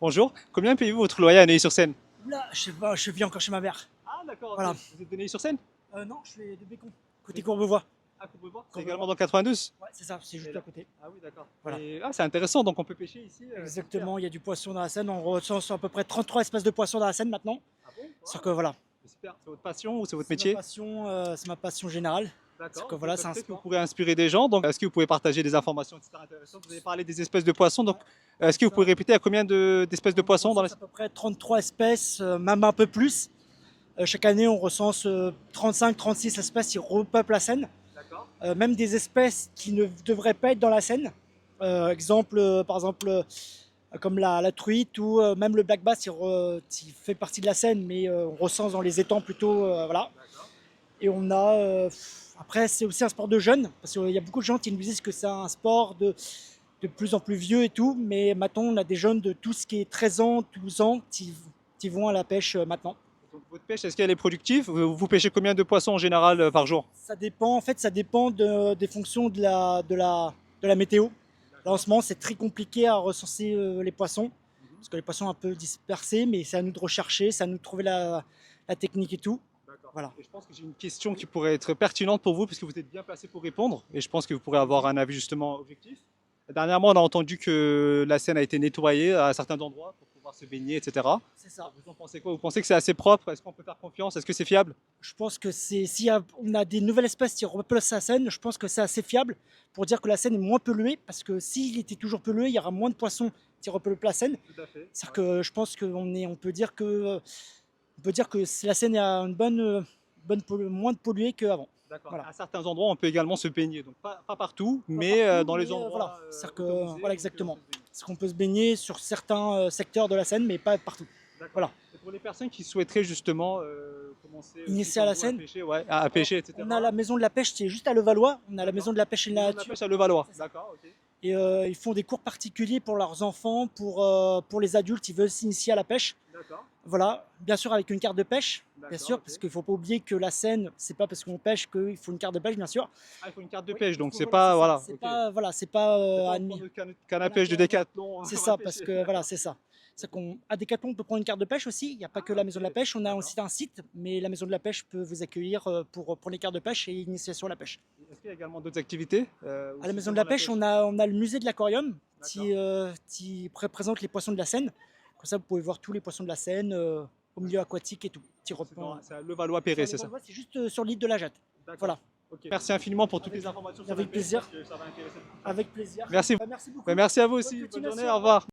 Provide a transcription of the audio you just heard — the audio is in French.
Bonjour, combien payez-vous votre loyer à Neuilly-sur-Seine? Là, je sais pas, je vis encore chez ma mère. Ah d'accord, ok. Voilà. Vous êtes de Neuilly-sur-Seine? Non, je suis de Bécon, côté Courbevoie. Ah, Courbevoie. C'est Courbevoie. également dans le 92? Ouais, c'est ça, c'est Et juste là- à côté. Ah oui, d'accord. Voilà. Ah, c'est intéressant, donc on peut pêcher ici. C'est super. Exactement, il y a du poisson dans la Seine. On recense à peu près 33 espèces de poissons dans la Seine maintenant. Ah bon? C'est Wow. que voilà, C'est super. C'est votre passion ou c'est votre c'est métier? c'est ma passion générale. C'est D'accord. que Ok. voilà, Bah, c'est un peut-être que vous sport. pourrez inspirer des gens. Donc, est-ce que vous pouvez partager des informations, etc. intéressantes? Vous avez parlé des espèces de poissons. Donc, est-ce que vous Ça, pouvez répéter à combien d'espèces de on poissons dans la... recense à peu près 33 espèces, même un peu plus. Chaque année, on recense 35-36 espèces qui repeuplent la Seine. D'accord. Même des espèces qui ne devraient pas être dans la Seine. Par exemple, comme la truite ou même le black bass, il fait partie de la Seine, mais on recense dans les étangs plutôt. Voilà. D'accord. Et on a. Après, c'est aussi un sport de jeunes, parce qu'il y a beaucoup de gens qui nous disent que c'est un sport de plus en plus vieux et tout, mais maintenant, on a des jeunes de tout ce qui est 13 ans, 12 ans qui vont à la pêche maintenant. Donc, votre pêche, est-ce qu'elle est productive? Vous pêchez combien de poissons en général par jour? Ça dépend, en fait, ça dépend des fonctions de la météo. Là, en ce moment, c'est très compliqué à recenser les poissons, Mhm. parce que les poissons sont un peu dispersés, mais c'est à nous de rechercher, c'est à nous de trouver la technique et tout. D'accord. Voilà. Et je pense que j'ai une question qui pourrait être pertinente pour vous, puisque vous êtes bien placé pour répondre, et je pense que vous pourrez avoir un avis justement objectif. Dernièrement, on a entendu que la Seine a été nettoyée à certains endroits pour pouvoir se baigner, etc. C'est ça. Vous en pensez quoi? Vous pensez que c'est assez propre? Est-ce qu'on peut faire confiance? Est-ce que c'est fiable? Je pense que si on a des nouvelles espèces qui repeuplent la Seine, je pense que c'est assez fiable pour dire que la Seine est moins polluée, parce que s'il était toujours pollué, il y aura moins de poissons qui repeuplent la Seine. Tout à fait. C'est-à-dire Ouais. que je pense on peut dire que la Seine a une moins de polluée qu'avant. D'accord. Voilà. À certains endroits, on peut également se baigner. Donc pas partout, Pas mais partout, dans les mais voilà. endroits C'est-à-dire que, autorisés, voilà, on exactement. peut se baigner. C'est qu'on peut se baigner sur certains secteurs de la Seine, mais pas partout. D'accord. Voilà. Et pour les personnes qui souhaiteraient justement commencer aussi Initié à comme la vous à Seine, pêcher, ouais, à pêcher, etc. on a la maison de la pêche qui est juste à Levallois. On a la maison de la pêche et de la Maison de la nature. pêche à Levallois. C'est ça. D'accord, ok. Et ils font des cours particuliers pour leurs enfants, pour les adultes qui veulent s'initier à la pêche. D'accord, Voilà, bien sûr avec une carte de pêche, bien d'accord, sûr, ok. parce qu'il ne faut pas oublier que la Seine, c'est pas parce qu'on pêche qu'il faut une carte de pêche, bien sûr. Ah, il faut une carte de Oui, pêche, donc c'est voilà, pas, ça. voilà, C'est ok. pas, voilà, c'est pas C'est pas on admis. prend notre canne à pêche de Décathlon, C'est on va ça, parce pêcher. que voilà, c'est ça. C'est qu'à Decathlon, on peut prendre une carte de pêche aussi. Il n'y a pas que la maison de la Ok, pêche, on a d'accord. aussi un site, mais la maison de la pêche peut vous accueillir pour les cartes de pêche et initiation à la pêche. Est-ce qu'il y a également d'autres activités ou À la c'est maison de seulement la pêche, on a le musée de l'aquarium qui représente les poissons de la Seine. Comme ça, vous pouvez voir tous les poissons de la Seine au milieu aquatique et tout. C'est à Levallois-Perret, c'est ça? C'est juste sur l'île de la Jatte. D'accord. Voilà, Ok. Merci infiniment pour toutes avec, les informations sur la avec pêche, plaisir. parce que ça va intéresser beaucoup de gens. Avec plaisir. Merci. Merci beaucoup. Merci à vous Bonne aussi. Bonne continuation, journée. au Au revoir. revoir.